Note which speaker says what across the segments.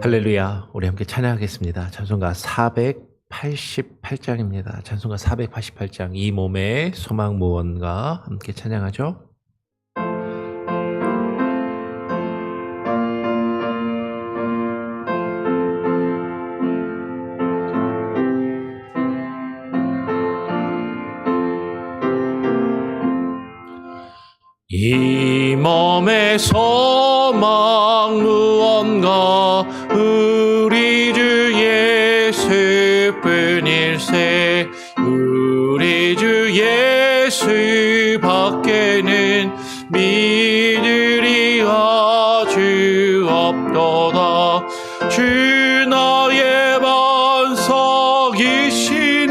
Speaker 1: 할렐루야. 우리 함께 찬양하겠습니다. 찬송가 488장입니다. 찬송가 488장 이 몸의 소망 무언가 함께 찬양하죠. 이 몸의 소망 무언가 우리 주 예수뿐일세. 우리 주 예수 밖에는 믿으리 아주 없도다. 주 나의 반석이시니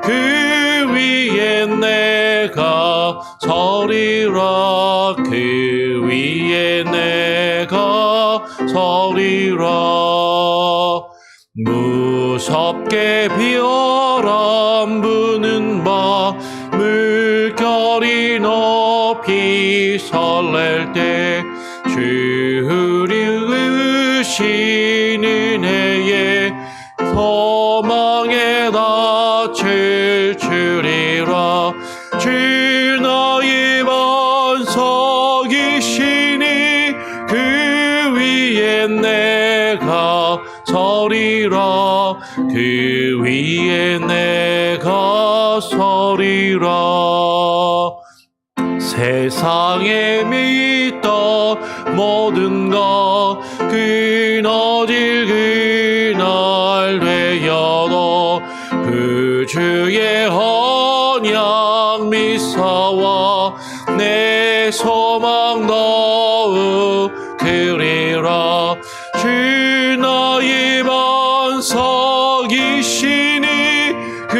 Speaker 1: 그 위에 내가 서리라. 그 위에 내가 서리라. 무섭게 비바람 부는 밤 물결이 높이 설렐 때 주 이루시는 은혜에 소망에 닿을 줄이라. 주 나의 반석이시니 그 위에 내가 서리라. 그 위에 내가 서리라. 세상에 믿던 모든 것 끊어질 그날 되어도 그 주의 언약 미사와 내 소망 더욱 크리라. 주 나의 반석이시니 그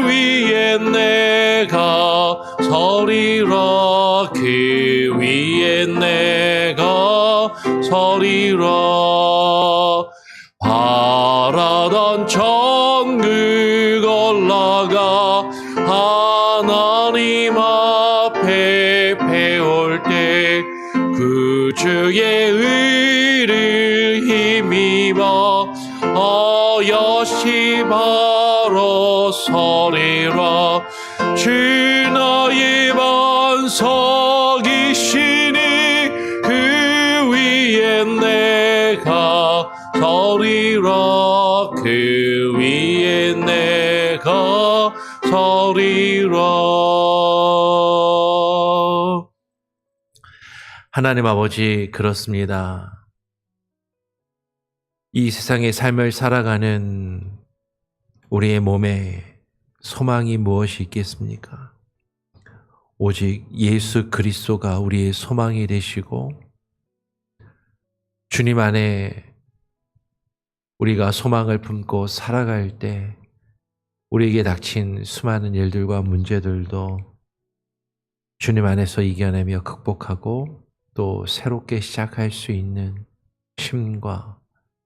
Speaker 1: 위에 내가 서리라. 그 위에 내가 서리라. 바라던 천국 올라가 하나님 앞에 배울 때 그 주의 의를 힘입어 여시 바로 서리라. 주 나의 반석이시니 그 위에 내가 서리라. 그 위에 내가 서리라. 하나님 아버지, 그렇습니다. 이 세상의 삶을 살아가는 우리의 몸에 소망이 무엇이 있겠습니까? 오직 예수 그리스도가 우리의 소망이 되시고 주님 안에 우리가 소망을 품고 살아갈 때 우리에게 닥친 수많은 일들과 문제들도 주님 안에서 이겨내며 극복하고 또 새롭게 시작할 수 있는 힘과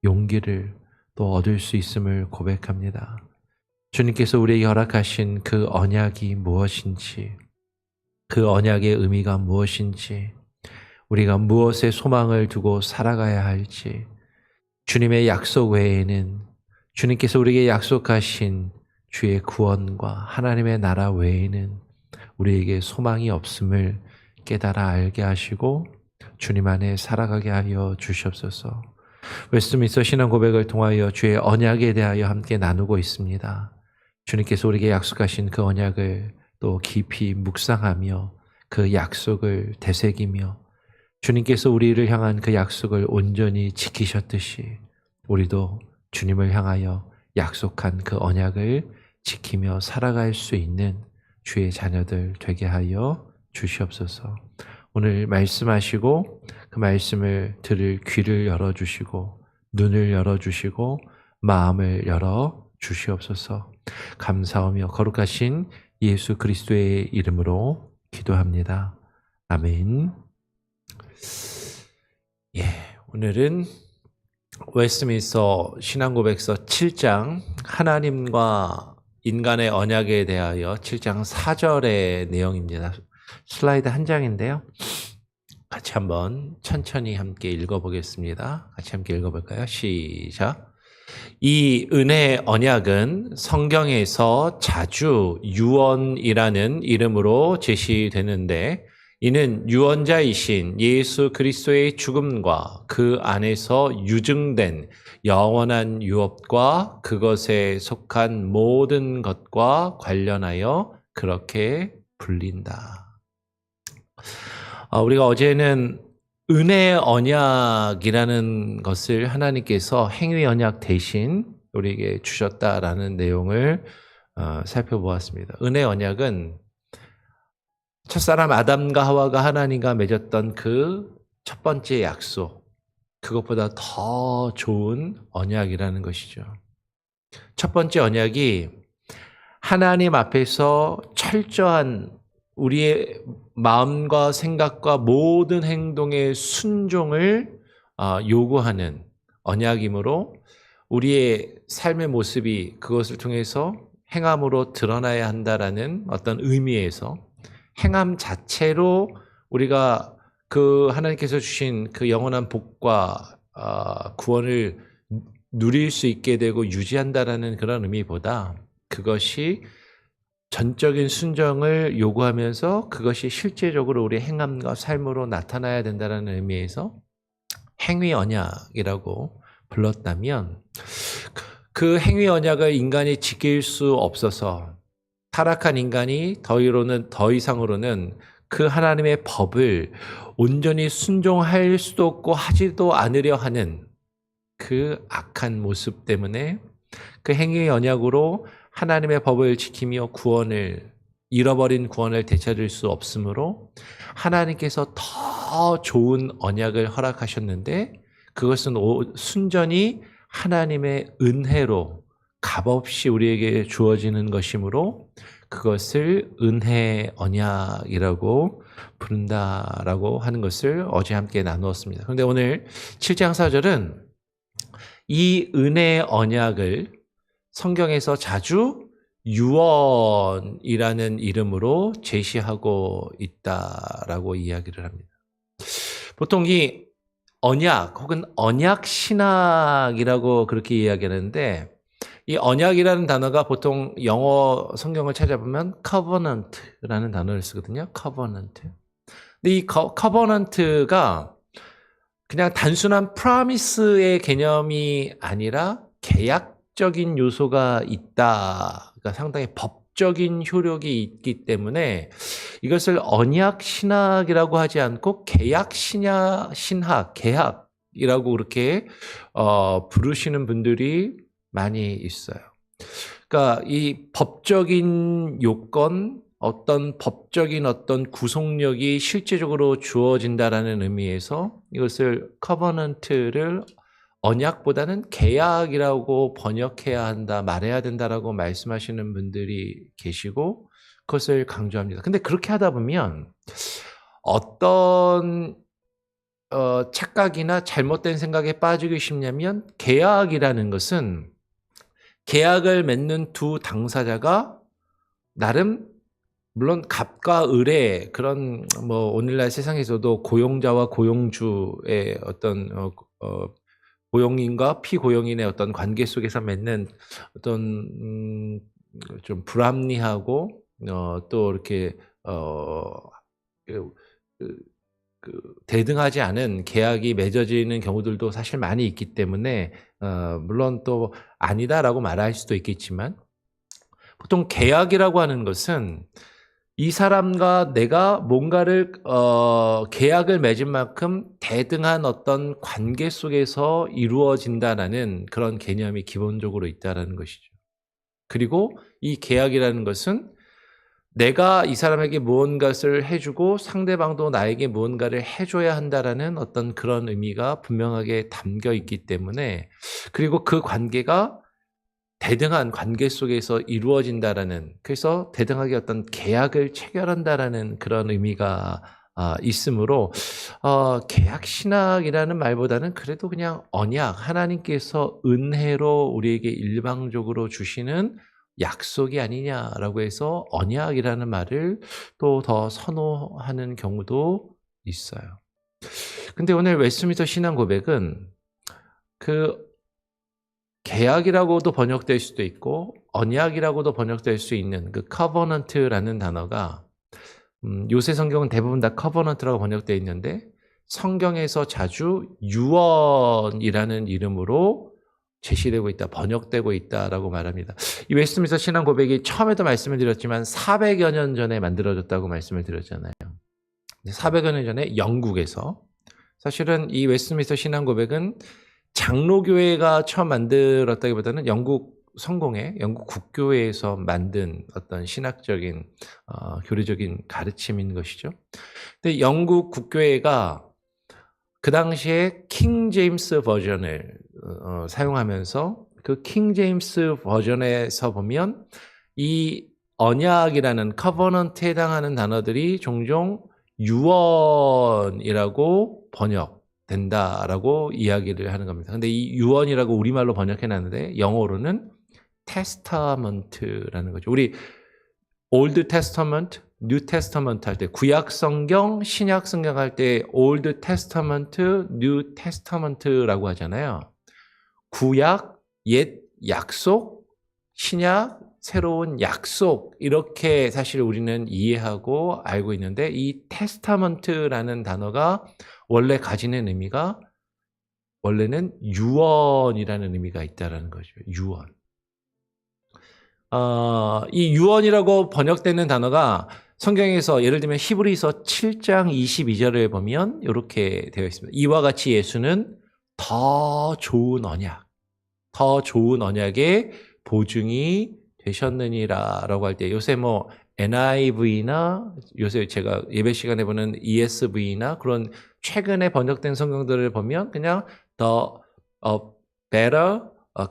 Speaker 1: 용기를 또 얻을 수 있음을 고백합니다. 주님께서 우리에게 허락하신 그 언약이 무엇인지, 그 언약의 의미가 무엇인지, 우리가 무엇에 소망을 두고 살아가야 할지, 주님의 약속 외에는 주님께서 우리에게 약속하신 주의 구원과 하나님의 나라 외에는 우리에게 소망이 없음을 깨달아 알게 하시고 주님 안에 살아가게 하여 주시옵소서. 웨스트민스터 신앙 고백을 통하여 주의 언약에 대하여 함께 나누고 있습니다. 주님께서 우리에게 약속하신 그 언약을 또 깊이 묵상하며 그 약속을 되새기며 주님께서 우리를 향한 그 약속을 온전히 지키셨듯이 우리도 주님을 향하여 약속한 그 언약을 지키며 살아갈 수 있는 주의 자녀들 되게 하여 주시옵소서. 오늘 말씀하시고 그 말씀을 들을 귀를 열어주시고 눈을 열어주시고 마음을 열어주시옵소서. 감사하며 거룩하신 예수 그리스도의 이름으로 기도합니다. 아멘. 오늘은 웨스트민스터 신앙고백서 7장 하나님과 인간의 언약에 대하여 7장 4절의 내용입니다. 슬라이드 한 장인데요. 같이 같이 한번 천천히 함께 읽어보겠습니다. 같이 함께 읽어볼까요? 시작. 이 은혜 언약은 성경에서 자주 유언이라는 이름으로 제시되는데 이는 유언자이신 예수 그리스도의 죽음과 그 안에서 유증된 영원한 유업과 그것에 속한 모든 것과 관련하여 그렇게 불린다. 우리가 어제는 은혜 언약이라는 것을 하나님께서 행위 언약 대신 우리에게 주셨다라는 내용을 살펴보았습니다. 은혜 언약은 첫사람 아담과 하와가 하나님과 맺었던 그 첫 번째 약속, 그것보다 더 좋은 언약이라는 것이죠. 첫 번째 언약이 하나님 앞에서 철저한 우리의 마음과 생각과 모든 행동의 순종을 요구하는 언약이므로 우리의 삶의 모습이 그것을 통해서 행함으로 드러나야 한다라는 어떤 의미에서 행함 자체로 우리가 그 하나님께서 주신 그 영원한 복과 구원을 누릴 수 있게 되고 유지한다라는 그런 의미보다 그것이 전적인 순종을 요구하면서 그것이 실제적으로 우리 행함과 삶으로 나타나야 된다는 의미에서 행위 언약이라고 불렀다면 그 행위 언약을 인간이 지킬 수 없어서 타락한 인간이 더 이상으로는 그 하나님의 법을 온전히 순종할 수도 없고 하지도 않으려 하는 그 악한 모습 때문에 그 행위 언약으로 하나님의 법을 지키며 잃어버린 구원을 되찾을 수 없으므로 하나님께서 더 좋은 언약을 허락하셨는데 그것은 순전히 하나님의 은혜로 값없이 우리에게 주어지는 것이므로 그것을 은혜 언약이라고 부른다라고 하는 것을 어제 함께 나누었습니다. 그런데 오늘 7장 4절은 이 은혜 언약을 성경에서 자주 유언이라는 이름으로 제시하고 있다라고 이야기를 합니다. 보통 이 언약 혹은 언약 신학이라고 그렇게 이야기하는데 이 언약이라는 단어가 보통 영어 성경을 찾아보면 covenant라는 단어를 쓰거든요. covenant. 근데 이 covenant가 그냥 단순한 promise의 개념이 아니라 계약적인 요소가 있다. 그러니까 상당히 법적인 효력이 있기 때문에 이것을 언약 신학이라고 하지 않고 계약 신학, 계약이라고 그렇게 부르시는 분들이 많이 있어요. 그러니까 이 법적인 요건, 어떤 구속력이 실제적으로 주어진다라는 의미에서 이것을 커버넌트를 언약보다는 계약이라고 번역해야 한다, 말해야 된다라고 말씀하시는 분들이 계시고 그것을 강조합니다. 근데 그렇게 하다 보면 어떤 착각이나 잘못된 생각에 빠지기 쉽냐면 계약이라는 것은 계약을 맺는 두 당사자가 나름 물론 갑과 을의 그런 오늘날 세상에서도 고용자와 고용주의 어떤 고용인과 피고용인의 어떤 관계 속에서 맺는 어떤 좀 불합리하고 또 이렇게 대등하지 않은 계약이 맺어지는 경우들도 사실 많이 있기 때문에 물론 또 아니다라고 말할 수도 있겠지만 보통 계약이라고 하는 것은 이 사람과 내가 뭔가를 계약을 맺은 만큼 대등한 어떤 관계 속에서 이루어진다라는 그런 개념이 기본적으로 있다라는 것이죠. 그리고 이 계약이라는 것은 내가 이 사람에게 무언가를 해주고 상대방도 나에게 무언가를 해줘야 한다라는 어떤 그런 의미가 분명하게 담겨 있기 때문에 그리고 그 관계가 대등한 관계 속에서 이루어진다라는 그래서 대등하게 어떤 계약을 체결한다라는 그런 의미가 있으므로 계약 신학이라는 말보다는 그래도 그냥 언약 하나님께서 은혜로 우리에게 일방적으로 주시는 약속이 아니냐라고 해서 언약이라는 말을 또 더 선호하는 경우도 있어요. 근데 오늘 웨스트민스터 신앙 고백은 그 계약이라고도 번역될 수도 있고 언약이라고도 번역될 수 있는 그 커버넌트라는 단어가 요새 성경은 대부분 다 커버넌트라고 번역되어 있는데 성경에서 자주 유언이라는 이름으로 제시되고 있다, 번역되고 있다라고 말합니다. 이 웨스트민스터 신앙 고백이 처음에도 말씀을 드렸지만 400여 년 전에 만들어졌다고 말씀을 드렸잖아요. 400여 년 전에 영국에서 사실은 이 웨스트민스터 신앙 고백은 장로교회가 처음 만들었다기보다는 영국 성공회, 영국 국교회에서 만든 어떤 신학적인 교리적인 가르침인 것이죠. 근데 영국 국교회가 그 당시에 킹 제임스 버전을 사용하면서 그 킹 제임스 버전에서 보면 이 언약이라는 커버넌트에 해당하는 단어들이 종종 유언이라고 번역된다라고 이야기를 하는 겁니다. 근데 이 유언이라고 우리말로 번역해놨는데 영어로는 테스타먼트라는 거죠. 우리 올드 테스타먼트, 뉴 테스타먼트 할 때 구약 성경, 신약 성경 할 때 올드 테스타먼트, 뉴 테스타먼트라고 하잖아요. 구약, 옛 약속, 신약, 새로운 약속, 이렇게 사실 우리는 이해하고 알고 있는데 이 테스타먼트라는 단어가 원래 가지는 의미가 원래는 유언이라는 의미가 있다는 거죠. 유언. 이 유언이라고 번역되는 단어가 성경에서 예를 들면 히브리서 7장 22절을 보면 이렇게 되어 있습니다. 이와 같이 예수는 더 좋은 언약, 더 좋은 언약의 보증이 되셨느니라 라고 할 때 요새 뭐 NIV나 요새 제가 예배 시간에 보는 ESV나 그런 최근에 번역된 성경들을 보면 그냥 the better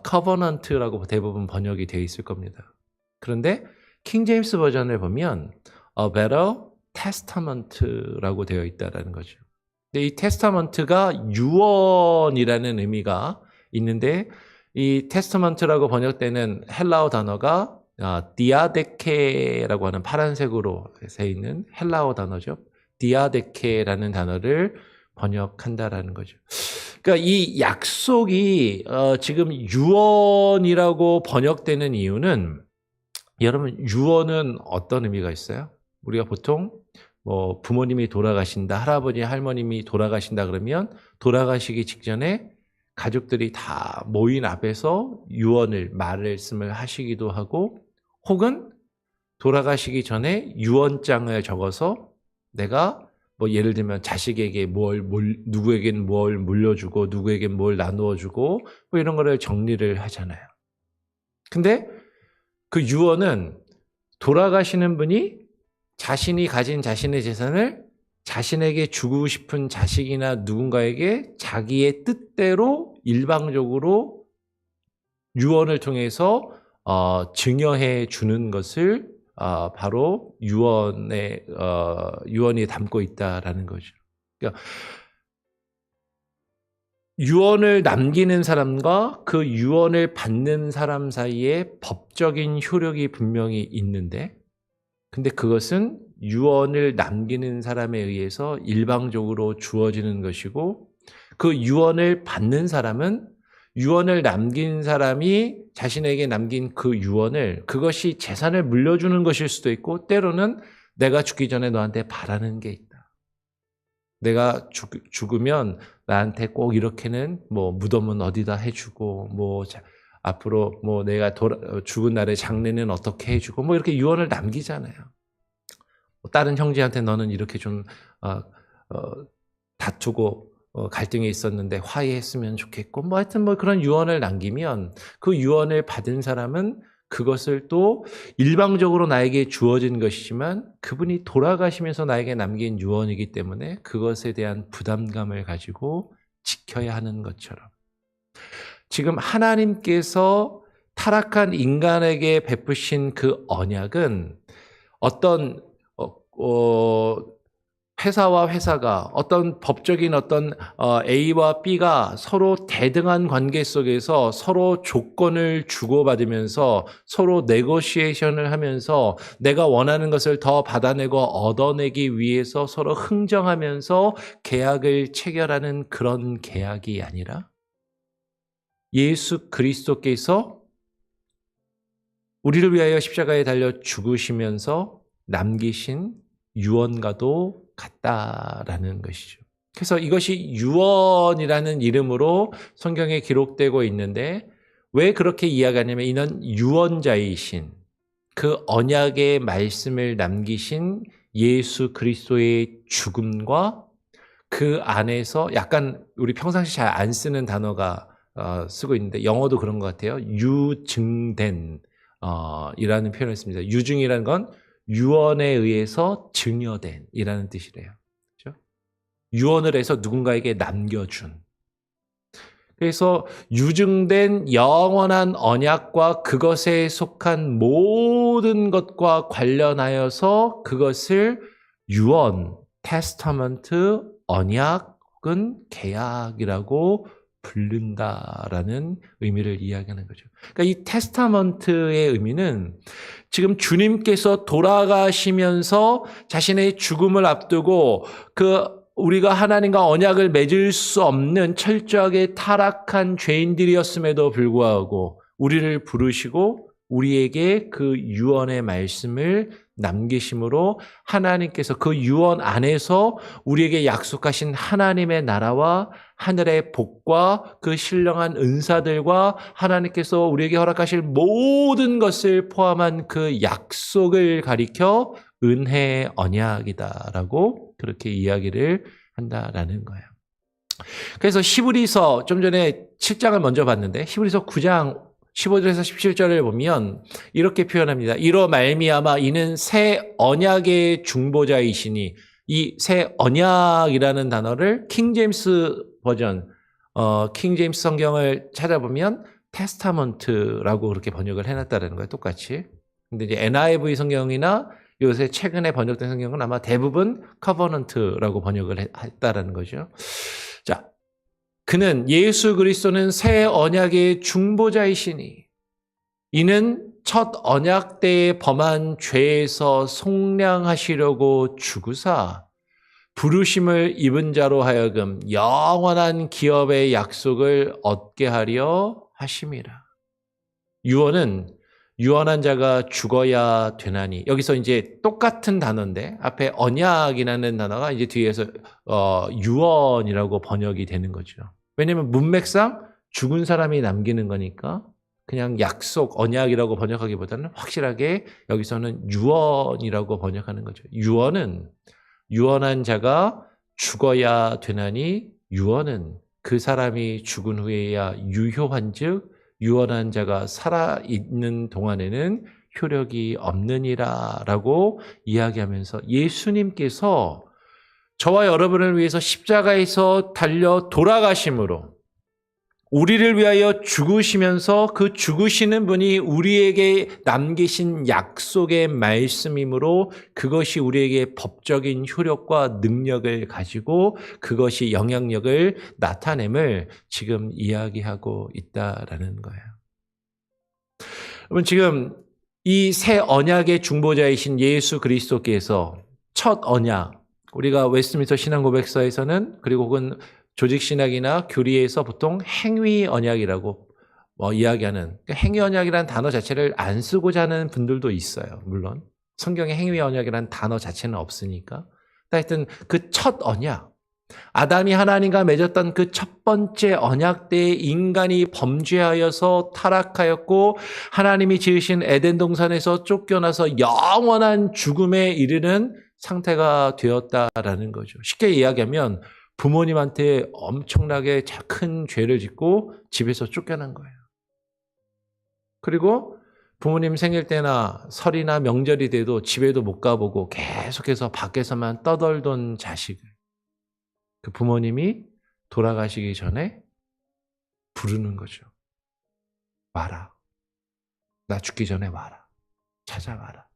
Speaker 1: covenant라고 대부분 번역이 되어 있을 겁니다. 그런데 킹 제임스 버전을 보면 a better testament라고 되어 있다는 거죠. 근데 이 테스타먼트가 유언이라는 의미가 있는데 이 테스타먼트라고 번역되는 헬라어 단어가 디아데케라고 하는 파란색으로 써 있는 헬라어 단어죠. 디아데케라는 단어를 번역한다라는 거죠. 그러니까 이 약속이 지금 유언이라고 번역되는 이유는 여러분 유언은 어떤 의미가 있어요? 우리가 보통 뭐 부모님이 돌아가신다, 할아버지, 할머님이 돌아가신다 그러면 돌아가시기 직전에 가족들이 다 모인 앞에서 유언을 말씀을 하시기도 하고 혹은 돌아가시기 전에 유언장을 적어서 내가 뭐 예를 들면 자식에게 누구에게는 뭘 물려주고 누구에게는 뭘 나누어주고 뭐 이런 거를 정리를 하잖아요. 근데 그 유언은 돌아가시는 분이 자신이 가진 자신의 재산을 자신에게 주고 싶은 자식이나 누군가에게 자기의 뜻대로 일방적으로 유언을 통해서 증여해 주는 것을 바로 유언이 담고 있다라는 거죠. 그러니까 유언을 남기는 사람과 그 유언을 받는 사람 사이에 법적인 효력이 분명히 있는데 근데 그것은 유언을 남기는 사람에 의해서 일방적으로 주어지는 것이고 그 유언을 받는 사람은 유언을 남긴 사람이 자신에게 남긴 그 유언을 그것이 재산을 물려주는 것일 수도 있고 때로는 내가 죽기 전에 너한테 바라는 게 있다. 내가 죽으면 나한테 꼭 이렇게는 뭐 무덤은 어디다 해주고 뭐 앞으로 뭐 내가 죽은 날에 장례는 어떻게 해주고 뭐 이렇게 유언을 남기잖아요. 다른 형제한테 너는 이렇게 좀 다투고 갈등이 있었는데 화해했으면 좋겠고 뭐 하여튼 뭐 그런 유언을 남기면 그 유언을 받은 사람은 그것을 또 일방적으로 나에게 주어진 것이지만 그분이 돌아가시면서 나에게 남긴 유언이기 때문에 그것에 대한 부담감을 가지고 지켜야 하는 것처럼 지금 하나님께서 타락한 인간에게 베푸신 그 언약은 어떤 회사와 회사가 어떤 법적인 어떤 A와 B가 서로 대등한 관계 속에서 서로 조건을 주고받으면서 서로 네고시에이션을 하면서 내가 원하는 것을 더 받아내고 얻어내기 위해서 서로 흥정하면서 계약을 체결하는 그런 계약이 아니라 예수 그리스도께서 우리를 위하여 십자가에 달려 죽으시면서 남기신 유언과도 같다라는 것이죠. 그래서 이것이 유언이라는 이름으로 성경에 기록되고 있는데 왜 그렇게 이야기하냐면 이는 유언자이신 그 언약의 말씀을 남기신 예수 그리스도의 죽음과 그 안에서 약간 우리 평상시 잘 안 쓰는 단어가 쓰고 있는데 영어도 그런 것 같아요. 유증된 이라는 표현을 씁니다. 유증이라는 건 유언에 의해서 증여된 이라는 뜻이래요. 그렇죠? 유언을 해서 누군가에게 남겨준. 그래서 유증된 영원한 언약과 그것에 속한 모든 것과 관련하여서 그것을 유언, 테스타먼트, 언약 혹은 계약이라고 부른다라는 의미를 이야기하는 거죠. 그러니까 이 테스타먼트의 의미는 지금 주님께서 돌아가시면서 자신의 죽음을 앞두고 우리가 하나님과 언약을 맺을 수 없는 철저하게 타락한 죄인들이었음에도 불구하고 우리를 부르시고 우리에게 그 유언의 말씀을 남기심으로 하나님께서 그 유언 안에서 우리에게 약속하신 하나님의 나라와 하늘의 복과 그 신령한 은사들과 하나님께서 우리에게 허락하실 모든 것을 포함한 그 약속을 가리켜 은혜의 언약이다라고 그렇게 이야기를 한다라는 거예요. 그래서 히브리서 좀 전에 7장을 먼저 봤는데 히브리서 9장 15절에서 17절을 보면 이렇게 표현합니다. 이로 말미암아 이는 새 언약의 중보자이시니 이 새 언약이라는 단어를 킹제임스 버전 킹제임스 성경을 찾아보면 테스타먼트라고 그렇게 번역을 해놨다는 거예요. 똑같이. 근데 이제 NIV 성경이나 요새 최근에 번역된 성경은 아마 대부분 커버넌트라고 번역을 했다라는 거죠. 자, 그는 예수 그리스도는 새 언약의 중보자이시니 이는 첫 언약 때에 범한 죄에서 속량하시려고 죽으사 부르심을 입은 자로 하여금 영원한 기업의 약속을 얻게 하려 하심이라. 유언은 유언한 자가 죽어야 되나니 여기서 이제 똑같은 단어인데 앞에 언약이라는 단어가 이제 뒤에서 유언이라고 번역이 되는 거죠. 왜냐하면 문맥상 죽은 사람이 남기는 거니까 그냥 약속, 언약이라고 번역하기보다는 확실하게 여기서는 유언이라고 번역하는 거죠. 유언은 유언한 자가 죽어야 되나니 유언은 그 사람이 죽은 후에야 유효한즉 유언한 자가 살아있는 동안에는 효력이 없느니라 라고 이야기하면서 예수님께서 저와 여러분을 위해서 십자가에서 달려 돌아가심으로 우리를 위하여 죽으시면서 그 죽으시는 분이 우리에게 남기신 약속의 말씀이므로 그것이 우리에게 법적인 효력과 능력을 가지고 그것이 영향력을 나타냄을 지금 이야기하고 있다라는 거예요. 여러분 지금 이 새 언약의 중보자이신 예수 그리스도께서 첫 언약, 우리가 웨스트민스터 신앙고백서에서는 그리고 혹은 조직신학이나 교리에서 보통 행위 언약이라고 이야기하는 그러니까 행위 언약이라는 단어 자체를 안 쓰고자 하는 분들도 있어요. 물론 성경에 행위 언약이라는 단어 자체는 없으니까. 하여튼 그 첫 언약, 아담이 하나님과 맺었던 그 첫 번째 언약 때에 인간이 범죄하여서 타락하였고 하나님이 지으신 에덴 동산에서 쫓겨나서 영원한 죽음에 이르는 상태가 되었다라는 거죠. 쉽게 이야기하면 부모님한테 엄청나게 큰 죄를 짓고 집에서 쫓겨난 거예요. 그리고 부모님 생일 때나 설이나 명절이 돼도 집에도 못 가보고 계속해서 밖에서만 떠돌던 자식을 그 부모님이 돌아가시기 전에 부르는 거죠. 와라. 나 죽기 전에 와라. 찾아와라.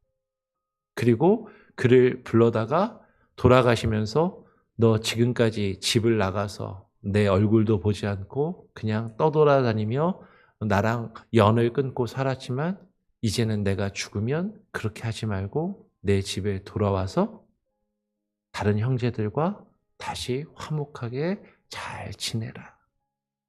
Speaker 1: 그리고 그를 불러다가 돌아가시면서 너 지금까지 집을 나가서 내 얼굴도 보지 않고 그냥 떠돌아다니며 나랑 연을 끊고 살았지만 이제는 내가 죽으면 그렇게 하지 말고 내 집에 돌아와서 다른 형제들과 다시 화목하게 잘 지내라.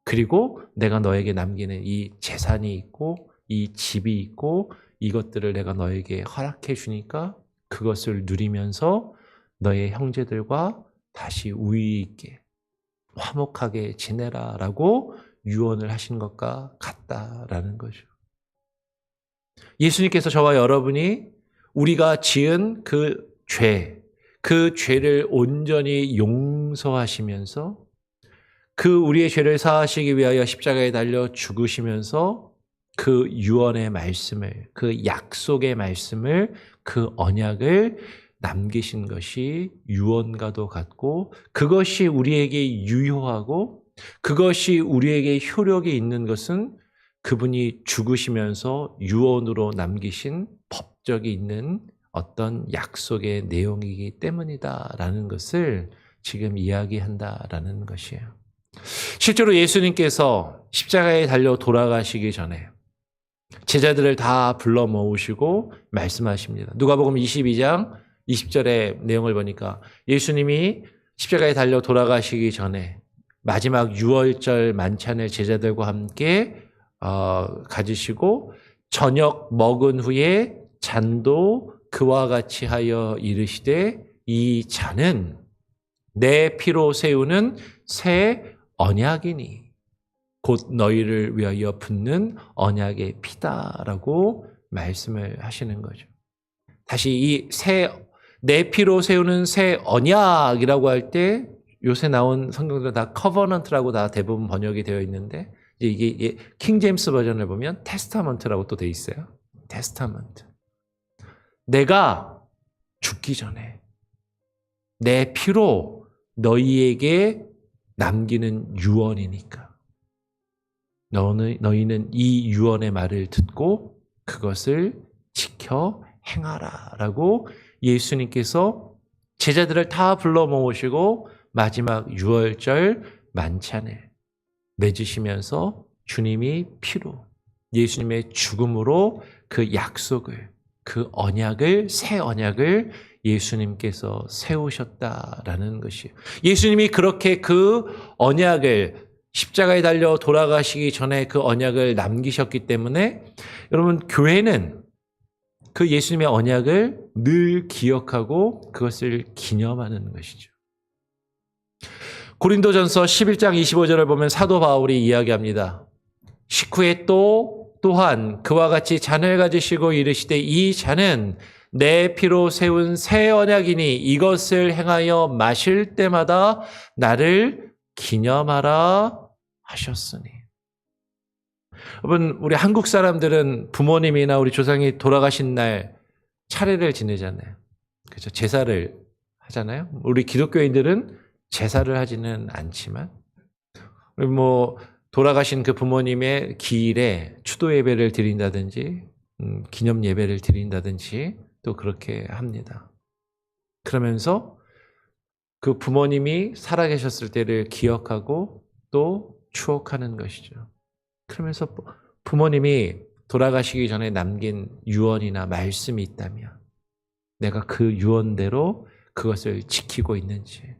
Speaker 1: 그리고 내가 너에게 남기는 이 재산이 있고 이 집이 있고 이것들을 내가 너에게 허락해 주니까 그것을 누리면서 너의 형제들과 다시 우위 있게 화목하게 지내라라고 유언을 하신 것과 같다라는 거죠. 예수님께서 저와 여러분이 우리가 지은 그 죄를 온전히 용서하시면서 그 우리의 죄를 사하시기 위하여 십자가에 달려 죽으시면서 그 유언의 말씀을, 그 약속의 말씀을, 그 언약을 남기신 것이 유언과도 같고 그것이 우리에게 유효하고 그것이 우리에게 효력이 있는 것은 그분이 죽으시면서 유언으로 남기신 법적이 있는 어떤 약속의 내용이기 때문이다라는 것을 지금 이야기한다라는 것이에요. 실제로 예수님께서 십자가에 달려 돌아가시기 전에 제자들을 다 불러 모으시고 말씀하십니다. 누가복음 22장 20절의 내용을 보니까 예수님이 십자가에 달려 돌아가시기 전에 마지막 유월절 만찬을 제자들과 함께 가지시고 저녁 먹은 후에 잔도 그와 같이 하여 이르시되 이 잔은 내 피로 세우는 새 언약이니 곧 너희를 위하여 붓는 언약의 피다라고 말씀을 하시는 거죠. 다시 이 내 피로 세우는 새 언약이라고 할 때 요새 나온 성경들 다 커버넌트라고 다 대부분 번역이 되어 있는데 이게 킹 제임스 버전을 보면 테스타먼트라고 또 돼 있어요. 테스타먼트. 내가 죽기 전에 내 피로 너희에게 남기는 유언이니까 너희는 이 유언의 말을 듣고 그것을 지켜 행하라라고 예수님께서 제자들을 다 불러 모으시고 마지막 유월절 만찬에 맺으시면서 주님이 피로 예수님의 죽음으로 그 약속을 그 언약을 새 언약을 예수님께서 세우셨다라는 것이에요. 예수님이 그렇게 그 언약을 십자가에 달려 돌아가시기 전에 그 언약을 남기셨기 때문에 여러분 교회는 그 예수님의 언약을 늘 기억하고 그것을 기념하는 것이죠. 고린도전서 11장 25절을 보면 사도 바울이 이야기합니다. 식후에 또한 그와 같이 잔을 가지시고 이르시되 이 잔은 내 피로 세운 새 언약이니 이것을 행하여 마실 때마다 나를 기념하라 하셨으니. 여러분 우리 한국 사람들은 부모님이나 우리 조상이 돌아가신 날 차례를 지내잖아요. 그렇죠? 제사를 하잖아요. 우리 기독교인들은 제사를 하지는 않지만 돌아가신 그 부모님의 기일에 추도 예배를 드린다든지 기념 예배를 드린다든지 또 그렇게 합니다. 그러면서 그 부모님이 살아계셨을 때를 기억하고 또 추억하는 것이죠. 그러면서 부모님이 돌아가시기 전에 남긴 유언이나 말씀이 있다면 내가 그 유언대로 그것을 지키고 있는지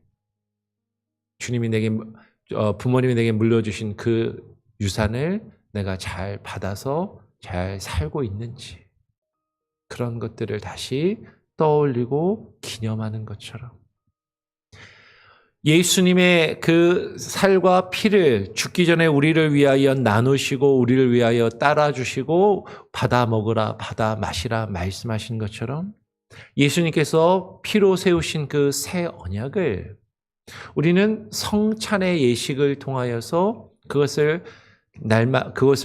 Speaker 1: 부모님이 내게 물려주신 그 유산을 내가 잘 받아서 잘 살고 있는지 그런 것들을 다시 떠올리고 기념하는 것처럼 예수님의 그 살과 피를 죽기 전에 우리를 위하여 나누시고 우리를 위하여 따라주시고 받아 먹으라 받아 마시라 말씀하신 것처럼 예수님께서 피로 세우신 그 새 언약을 우리는 성찬의 예식을 통하여서 그것을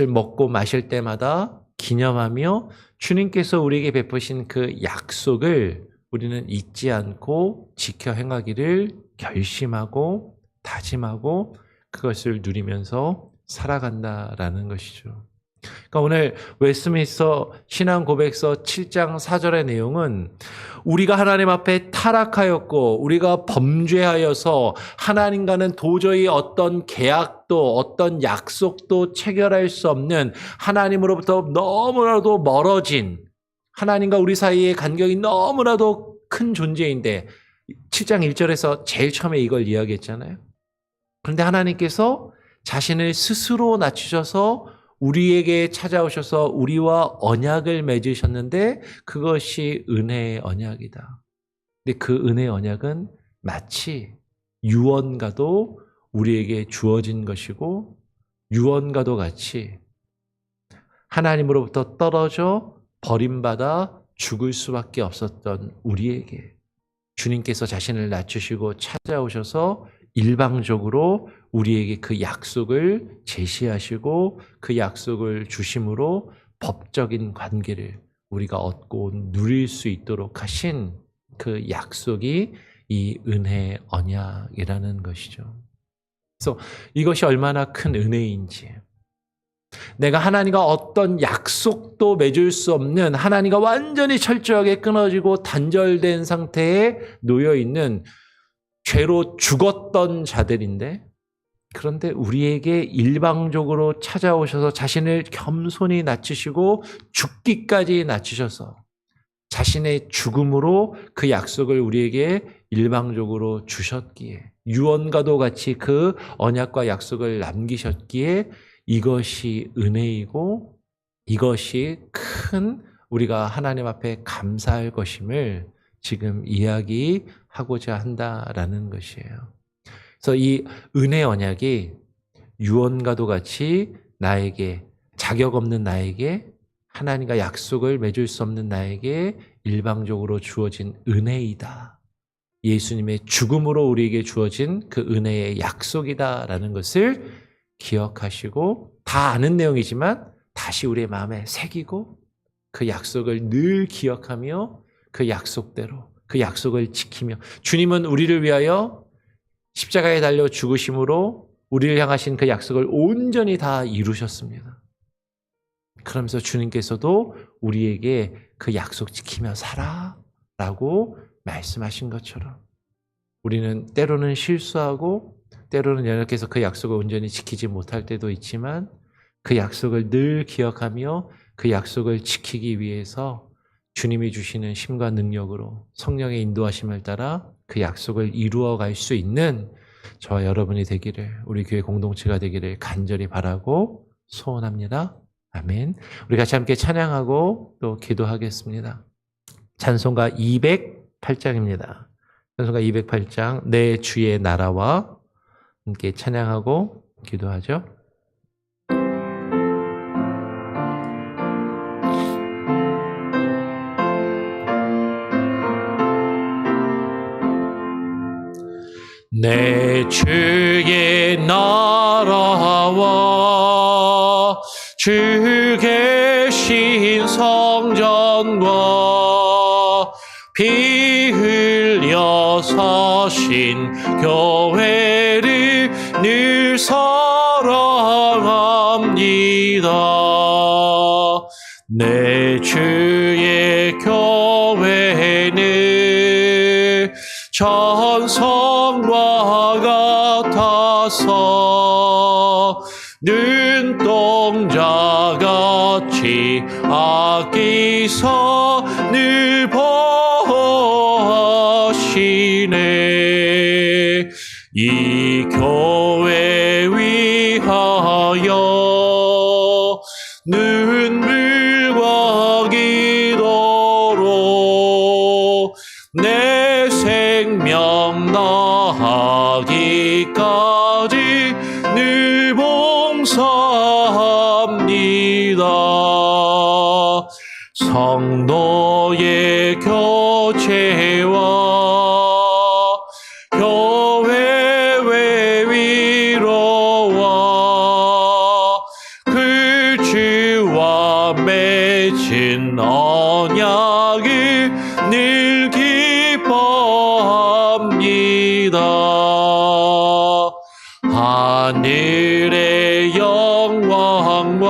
Speaker 1: 먹고 마실 때마다 기념하며 주님께서 우리에게 베푸신 그 약속을 우리는 잊지 않고 지켜 행하기를 결심하고 다짐하고 그것을 누리면서 살아간다라는 것이죠. 그러니까 오늘 웨스트민스터 신앙 고백서 7장 4절의 내용은 우리가 하나님 앞에 타락하였고 우리가 범죄하여서 하나님과는 도저히 어떤 계약도 어떤 약속도 체결할 수 없는 하나님으로부터 너무나도 멀어진 하나님과 우리 사이의 간격이 너무나도 큰 존재인데 7장 1절에서 제일 처음에 이걸 이야기했잖아요. 그런데 하나님께서 자신을 스스로 낮추셔서 우리에게 찾아오셔서 우리와 언약을 맺으셨는데 그것이 은혜의 언약이다. 근데 그 은혜의 언약은 마치 유언과도 우리에게 주어진 것이고 유언과도 같이 하나님으로부터 떨어져 버림받아 죽을 수밖에 없었던 우리에게 주님께서 자신을 낮추시고 찾아오셔서 일방적으로 우리에게 그 약속을 제시하시고 그 약속을 주심으로 법적인 관계를 우리가 얻고 누릴 수 있도록 하신 그 약속이 이 은혜의 언약이라는 것이죠. 그래서 이것이 얼마나 큰 은혜인지, 내가 하나님과 어떤 약속도 맺을 수 없는, 하나님과 완전히 철저하게 끊어지고 단절된 상태에 놓여 있는 죄로 죽었던 자들인데, 그런데 우리에게 일방적으로 찾아오셔서 자신을 겸손히 낮추시고 죽기까지 낮추셔서 자신의 죽음으로 그 약속을 우리에게 일방적으로 주셨기에, 유언과도 같이 그 언약과 약속을 남기셨기에 이것이 은혜이고 이것이 큰 우리가 하나님 앞에 감사할 것임을 지금 이야기하고자 한다라는 것이에요. 그래서 이 은혜 언약이 유언과도 같이 나에게, 자격 없는 나에게, 하나님과 약속을 맺을 수 없는 나에게 일방적으로 주어진 은혜이다. 예수님의 죽음으로 우리에게 주어진 그 은혜의 약속이다라는 것을 기억하시고, 다 아는 내용이지만 다시 우리의 마음에 새기고 그 약속을 늘 기억하며 그 약속대로 그 약속을 지키며, 주님은 우리를 위하여 십자가에 달려 죽으심으로 우리를 향하신 그 약속을 온전히 다 이루셨습니다. 그러면서 주님께서도 우리에게 그 약속 지키며 살아라고 말씀하신 것처럼 우리는 때로는 실수하고 때로는 연약해서 그 약속을 온전히 지키지 못할 때도 있지만 그 약속을 늘 기억하며 그 약속을 지키기 위해서 주님이 주시는 힘과 능력으로 성령의 인도하심을 따라 그 약속을 이루어갈 수 있는 저와 여러분이 되기를, 우리 교회 공동체가 되기를 간절히 바라고 소원합니다. 아멘. 우리 같이 함께 찬양하고 또 기도하겠습니다. 찬송가 208장입니다. 찬송가 208장, 내 주의 나라와 함께 찬양하고 기도하죠. 내 주의 나라와 주 계신 성전과 피 흘려 사신 교회를 늘 사랑합니다. 내 주의 교회는 천성과 같아서 눈동자같이 아끼사 늘 보시네. 이 교회 위하여 눈물과 기도로 내 생명 나가기까지 늘 봉사합니다. 성도의 교제와 교회의 위로와 그 주와 맺은 언약을 늘 기뻐합니다. 하늘의 영광과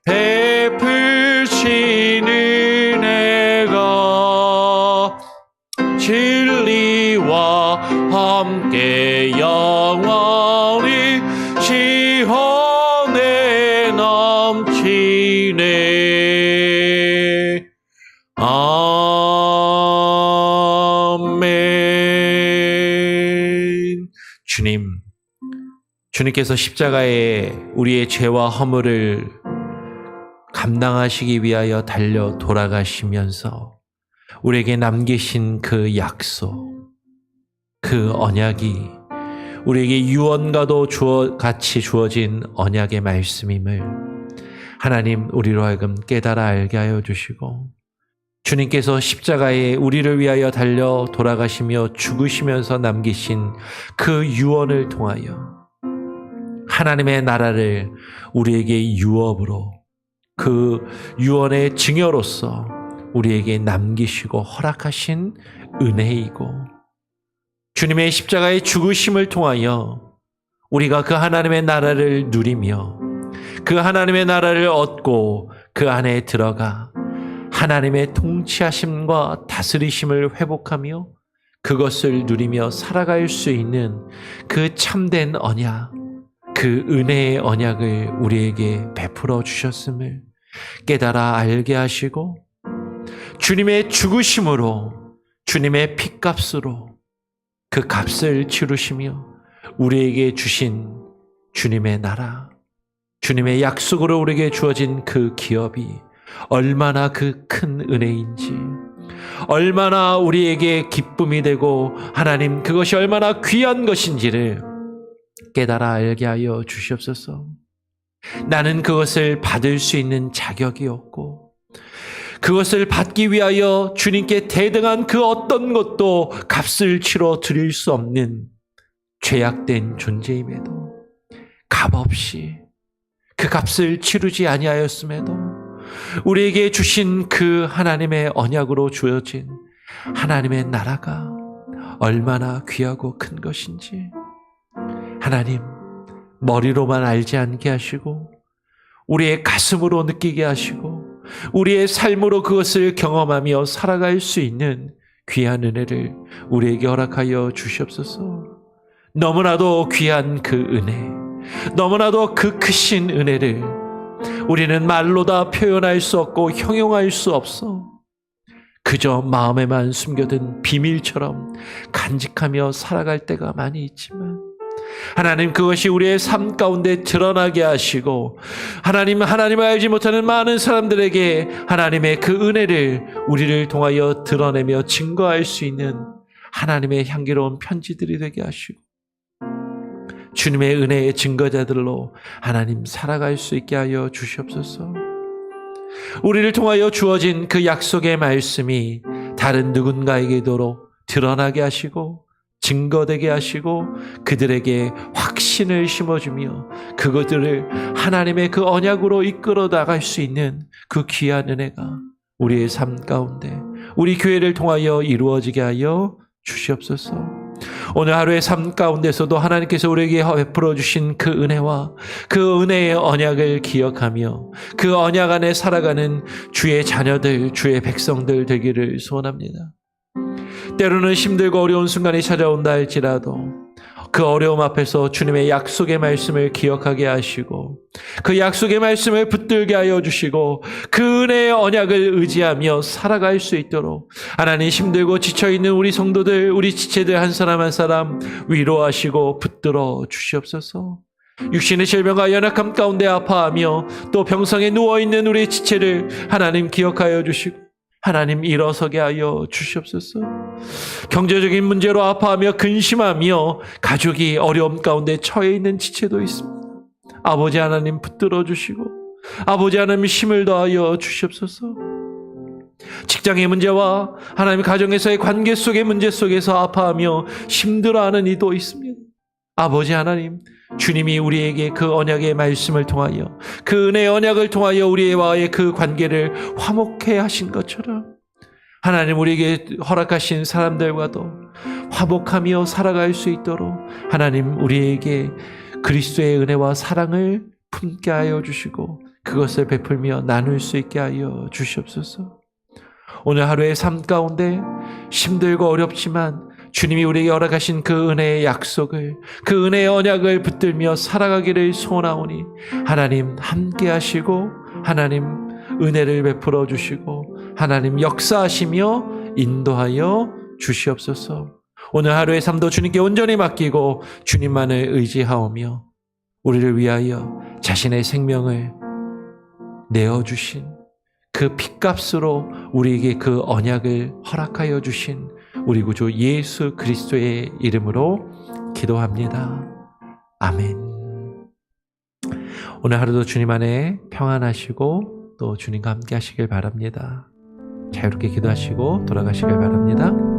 Speaker 1: 베푸신 은혜가 진리와 함께 영원히 시온에 넘치네. 아멘. 주님께서 십자가에 우리의 죄와 허물을 감당하시기 위하여 달려 돌아가시면서 우리에게 남기신 그 약속, 그 언약이 우리에게 유언과도 같이 주어진 언약의 말씀임을 하나님 우리로 하여금 깨달아 알게 하여 주시고, 주님께서 십자가에 우리를 위하여 달려 돌아가시며 죽으시면서 남기신 그 유언을 통하여 하나님의 나라를 우리에게 유업으로, 그 유언의 증여로서 우리에게 남기시고 허락하신 은혜이고, 주님의 십자가의 죽으심을 통하여 우리가 그 하나님의 나라를 누리며 그 하나님의 나라를 얻고 그 안에 들어가 하나님의 통치하심과 다스리심을 회복하며 그것을 누리며 살아갈 수 있는 그 참된 언약, 그 은혜의 언약을 우리에게 베풀어 주셨음을 깨달아 알게 하시고, 주님의 죽으심으로, 주님의 핏값으로 그 값을 치르시며 우리에게 주신 주님의 나라, 주님의 약속으로 우리에게 주어진 그 기업이 얼마나 그 큰 은혜인지, 얼마나 우리에게 기쁨이 되고 하나님 그것이 얼마나 귀한 것인지를 깨달아 알게 하여 주시옵소서. 나는 그것을 받을 수 있는 자격이 없고 그것을 받기 위하여 주님께 대등한 그 어떤 것도 값을 치러 드릴 수 없는 죄악된 존재임에도 값없이 그 값을 치르지 아니하였음에도 우리에게 주신 그 하나님의 언약으로 주어진 하나님의 나라가 얼마나 귀하고 큰 것인지 하나님 머리로만 알지 않게 하시고 우리의 가슴으로 느끼게 하시고 우리의 삶으로 그것을 경험하며 살아갈 수 있는 귀한 은혜를 우리에게 허락하여 주시옵소서. 너무나도 귀한 그 은혜, 너무나도 그 크신 은혜를 우리는 말로 다 표현할 수 없고 형용할 수 없어 그저 마음에만 숨겨둔 비밀처럼 간직하며 살아갈 때가 많이 있지만, 하나님 그것이 우리의 삶 가운데 드러나게 하시고 하나님을 알지 못하는 많은 사람들에게 하나님의 그 은혜를 우리를 통하여 드러내며 증거할 수 있는 하나님의 향기로운 편지들이 되게 하시고 주님의 은혜의 증거자들로 하나님 살아갈 수 있게 하여 주시옵소서. 우리를 통하여 주어진 그 약속의 말씀이 다른 누군가에게도 드러나게 하시고 증거되게 하시고 그들에게 확신을 심어주며 그것들을 하나님의 그 언약으로 이끌어 나갈 수 있는 그 귀한 은혜가 우리의 삶 가운데 우리 교회를 통하여 이루어지게 하여 주시옵소서. 오늘 하루의 삶 가운데서도 하나님께서 우리에게 베풀어 주신 그 은혜와 그 은혜의 언약을 기억하며 그 언약 안에 살아가는 주의 자녀들, 주의 백성들 되기를 소원합니다. 때로는 힘들고 어려운 순간이 찾아온다 할지라도 그 어려움 앞에서 주님의 약속의 말씀을 기억하게 하시고 그 약속의 말씀을 붙들게 하여 주시고 그 은혜의 언약을 의지하며 살아갈 수 있도록 하나님 힘들고 지쳐있는 우리 성도들, 우리 지체들 한 사람 한 사람 위로하시고 붙들어 주시옵소서. 육신의 질병과 연약함 가운데 아파하며 또 병상에 누워있는 우리 지체를 하나님 기억하여 주시고 하나님 일어서게 하여 주시옵소서. 경제적인 문제로 아파하며 근심하며 가족이 어려움 가운데 처해 있는 지체도 있습니다. 아버지 하나님 붙들어 주시고 아버지 하나님 힘을 더하여 주시옵소서. 직장의 문제와 하나님 가정에서의 관계 속의 문제 속에서 아파하며 힘들어하는 이도 있습니다. 아버지 하나님, 주님이 우리에게 그 언약의 말씀을 통하여 그 은혜의 언약을 통하여 우리와의 그 관계를 화목해 하신 것처럼 하나님 우리에게 허락하신 사람들과도 화목하며 살아갈 수 있도록 하나님 우리에게 그리스도의 은혜와 사랑을 품게 하여 주시고 그것을 베풀며 나눌 수 있게 하여 주시옵소서. 오늘 하루의 삶 가운데 힘들고 어렵지만 주님이 우리에게 허락하신 그 은혜의 약속을, 그 은혜의 언약을 붙들며 살아가기를 소원하오니 하나님 함께 하시고 하나님 은혜를 베풀어 주시고 하나님 역사하시며 인도하여 주시옵소서. 오늘 하루의 삶도 주님께 온전히 맡기고 주님만을 의지하오며 우리를 위하여 자신의 생명을 내어주신 그 핏값으로 우리에게 그 언약을 허락하여 주신 우리 구주 예수 그리스도의 이름으로 기도합니다. 아멘. 오늘 하루도 주님 안에 평안하시고 또 주님과 함께 하시길 바랍니다. 자유롭게 기도하시고 돌아가시길 바랍니다.